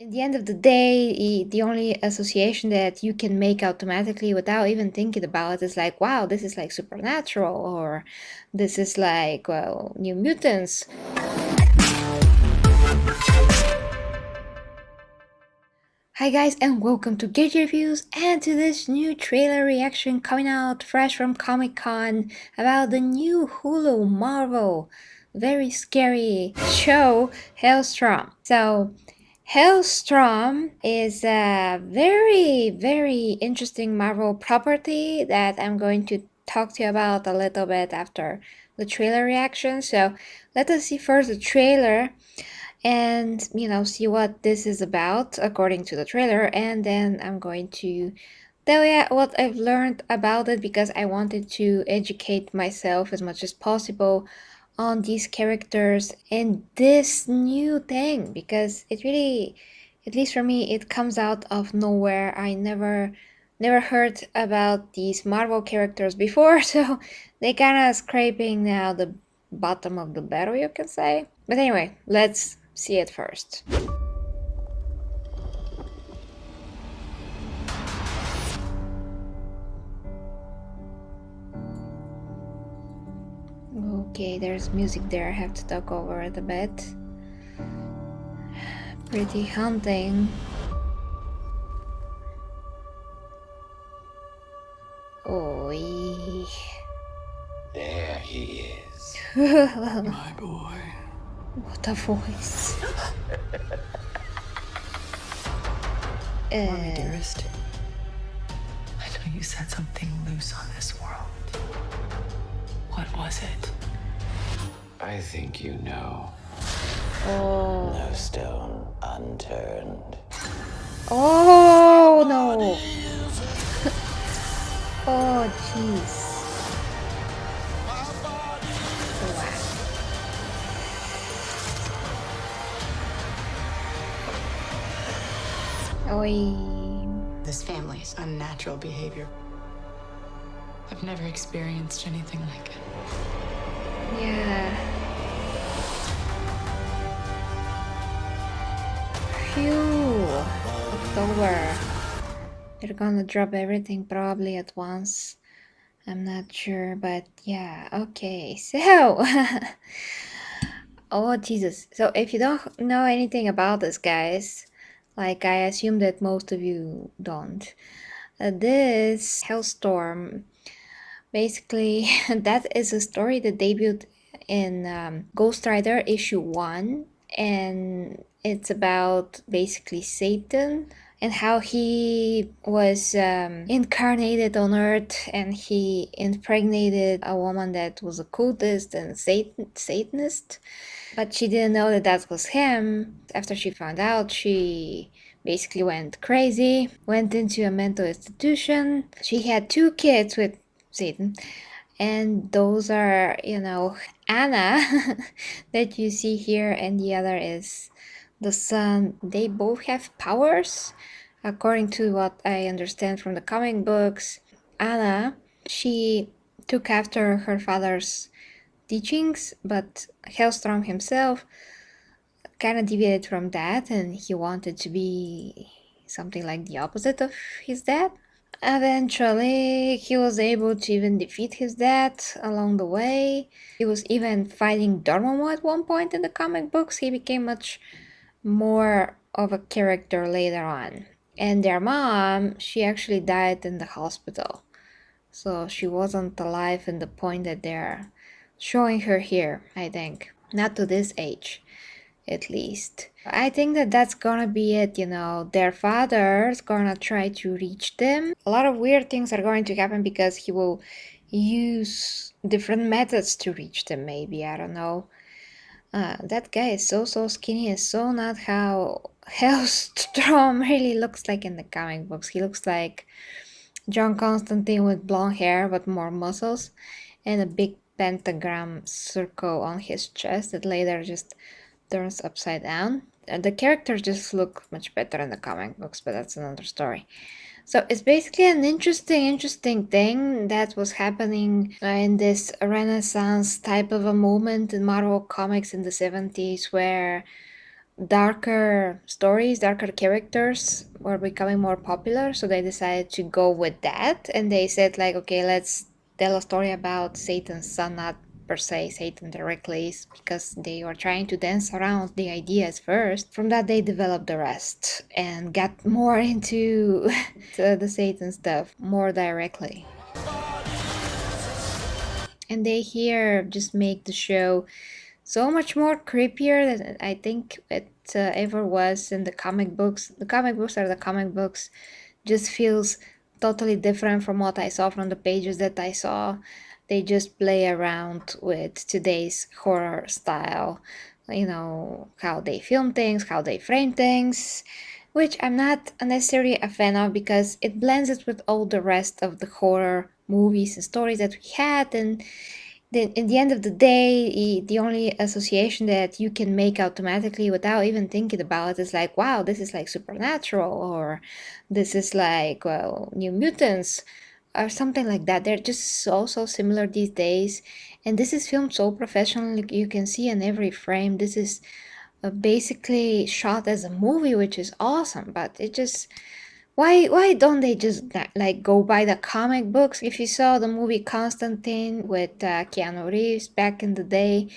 In the end of the day, the only association that you can make automatically without even thinking about it is like, wow, this is like supernatural, or this is like, well, New Mutants. Hi guys, and welcome to Gage Reviews and to this new trailer reaction coming out fresh from Comic-Con about the new Hulu Marvel very scary show, Hailstorm. So Hailstorm is a very interesting Marvel property that I'm going to talk to you about a little bit after the trailer reaction. So let us see first the trailer and see what this is about according to the trailer, and then I'm going to tell you what I've learned about it because I wanted to educate myself as much as possible on these characters and this new thing, because it really, at least for me, it comes out of nowhere. I never heard about these Marvel characters before, so they kind of scraping now the bottom of the barrel, you can say. But anyway, let's see it first. Okay, there's music there. I have to talk over it a bit. Pretty haunting. Oh, There he is. My boy. what a voice. Mommy, dearest. I know you set something loose on this world. What was it? I think you know. Oh. No stone unturned. Oh no. Oh jeez. Wow. Oi. This family's unnatural behavior. I've never experienced anything like it. Yeah. Phew. October. They're gonna drop everything probably at once. I'm not sure, but yeah, okay. So, oh Jesus. So if you don't know anything about this, guys, like I assume that most of you don't, this Hellstorm, basically, that is a story that debuted in Ghost Rider issue 1, and it's about basically Satan and how he was incarnated on Earth, and he impregnated a woman that was a cultist and Satanist, but she didn't know that that was him. After she found out, she basically went crazy, went into a mental institution. She had 2 kids with Satan, and those are, Anna that you see here, and the other is the son. They both have powers, according to what I understand from the comic books. Anna, she took after her father's teachings, but Hellstrom himself kind of deviated from that, and he wanted to be something like the opposite of his dad. Eventually, he was able to even defeat his dad along the way. He was even fighting Dormammu at one point in the comic books. He became much more of a character later on. And their mom, she actually died in the hospital. So she wasn't alive in the point that they're showing her here, I think. Not to this age, at least. I think that that's gonna be it, their father's gonna try to reach them. A lot of weird things are going to happen because he will use different methods to reach them, maybe, I don't know. That guy is so skinny and so not how Hellstrom really looks like in the comic books. He looks like John Constantine with blonde hair but more muscles and a big pentagram circle on his chest that later just turns upside down. The characters just look much better in the comic books, but that's another story. So it's basically an interesting thing that was happening in this Renaissance type of a moment in Marvel Comics in the 70s, where darker stories, darker characters were becoming more popular, so they decided to go with that, and they said like, okay, let's tell a story about Satan's son, not per se Satan directly, because they were trying to dance around the ideas first. From that they developed the rest and got more into the Satan stuff more directly. And they here just make the show so much more creepier than I think it ever was in the comic books. The comic books are the comic books. Just feels totally different from what I saw from the pages that I saw. They just play around with today's horror style. You know, how they film things, how they frame things, which I'm not necessarily a fan of because it blends it with all the rest of the horror movies and stories that we had, and then in the end of the day, the only association that you can make automatically without even thinking about it is like, wow, this is like Supernatural, or this is like, well, New Mutants, or something like that. They're just so similar these days, and this is filmed so professionally. You can see in every frame. This is basically shot as a movie, which is awesome, but it just why don't they just like go by the comic books? If you saw the movie Constantine with Keanu Reeves back in the day,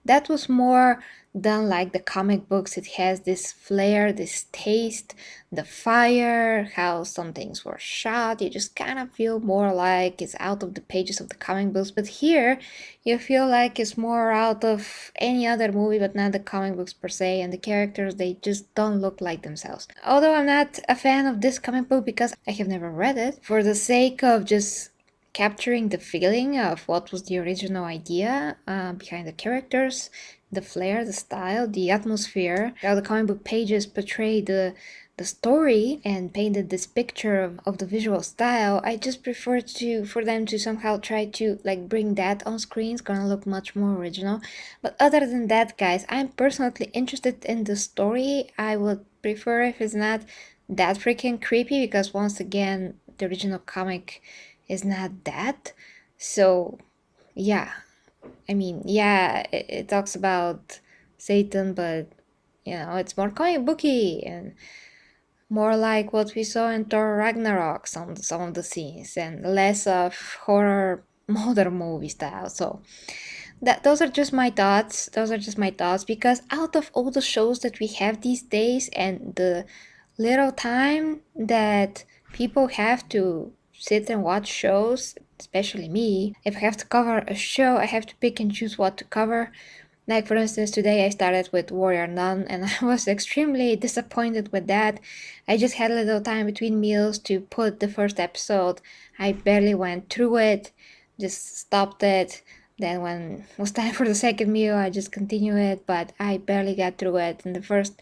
that was more done like the comic books. It has this flair, this taste, the fire, how some things were shot. You just kind of feel more like it's out of the pages of the comic books. But here, you feel like it's more out of any other movie, but not the comic books per se. And the characters, they just don't look like themselves. Although I'm not a fan of this comic book because I have never read it, for the sake of just capturing the feeling of what was the original idea behind the characters, the flair, the style, the atmosphere, how the comic book pages portray the story and painted this picture of the visual style. I just prefer for them to somehow try to like bring that on screen. It's gonna look much more original. But other than that, guys, I'm personally interested in the story. I would prefer if it's not that freaking creepy, because once again, the original comic is not that. So yeah, I mean, yeah, it talks about Satan, but you know, it's more comic booky and more like what we saw in Thor Ragnarok, some of the scenes, and less of horror modern movie style. So those are just my thoughts. Those are just my thoughts, because out of all the shows that we have these days and the little time that people have to sit and watch shows, especially me, if I have to cover a show, I have to pick and choose what to cover. Like for instance, today I started with Warrior Nun and I was extremely disappointed with that. I just had a little time between meals to put the first episode. I barely went through it, just stopped it. Then when it was time for the second meal, I just continued it, but I barely got through it. In the first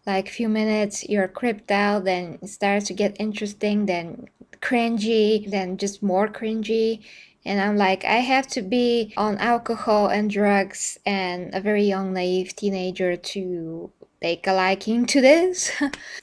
like few minutes, you're creeped out, then it starts to get interesting, then cringy, then just more cringy. And I'm like, I have to be on alcohol and drugs and a very young, naive teenager to take a liking to this.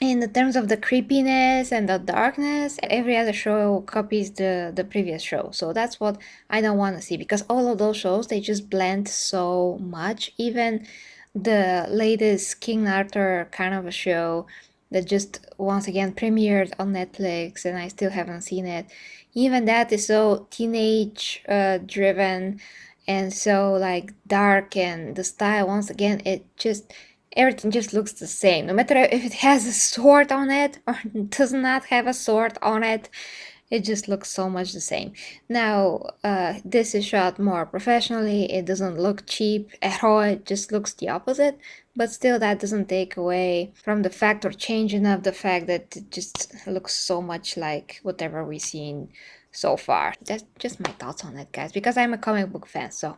In the terms of the creepiness and the darkness, every other show copies the previous show. So that's what I don't want to see, because all of those shows, they just blend so much. Even the latest King Arthur kind of a show that just once again premiered on Netflix and I still haven't seen it. Even that is so teenage driven and so like dark, and the style, once again, it just everything just looks the same. No matter if it has a sword on it or does not have a sword on it, it just looks so much the same. Now, this is shot more professionally. It doesn't look cheap at all. It just looks the opposite. But still, that doesn't take away from the fact or change enough the fact that it just looks so much like whatever we've seen so far. That's just my thoughts on it, guys, because I'm a comic book fan. So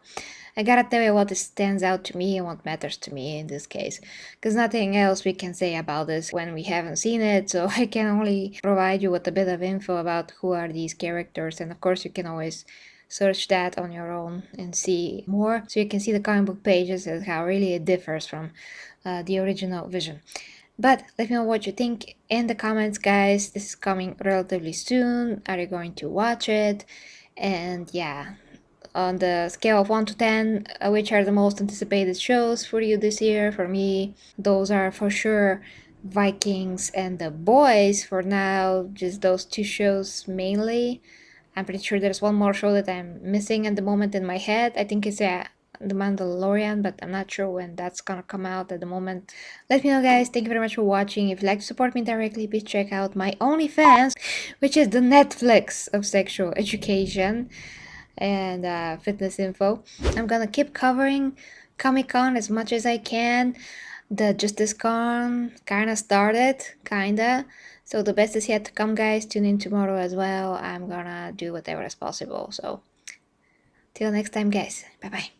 I gotta tell you what stands out to me and what matters to me in this case, because nothing else we can say about this when we haven't seen it. So I can only provide you with a bit of info about who are these characters, and of course you can always search that on your own and see more, so you can see the comic book pages and how really it differs from the original vision. But let me know what you think in the comments, guys. This is coming relatively soon. Are you going to watch it? And yeah, on the scale of 1 to 10, which are the most anticipated shows for you this year. For me, those are for sure Vikings and The Boys for now, just those two shows mainly. I'm pretty sure there's one more show that I'm missing at the moment in my head. I think it's The Mandalorian, but I'm not sure when that's gonna come out at the moment. Let me know, guys. Thank you very much for watching. If you'd like to support me directly, please check out my OnlyFans, which is the Netflix of sexual education and fitness info. I'm gonna keep covering Comic-Con as much as I can. The Justice Con kinda started, kinda. So the best is yet to come, guys. Tune in tomorrow as well. I'm gonna do whatever is possible. So till next time, guys. Bye bye.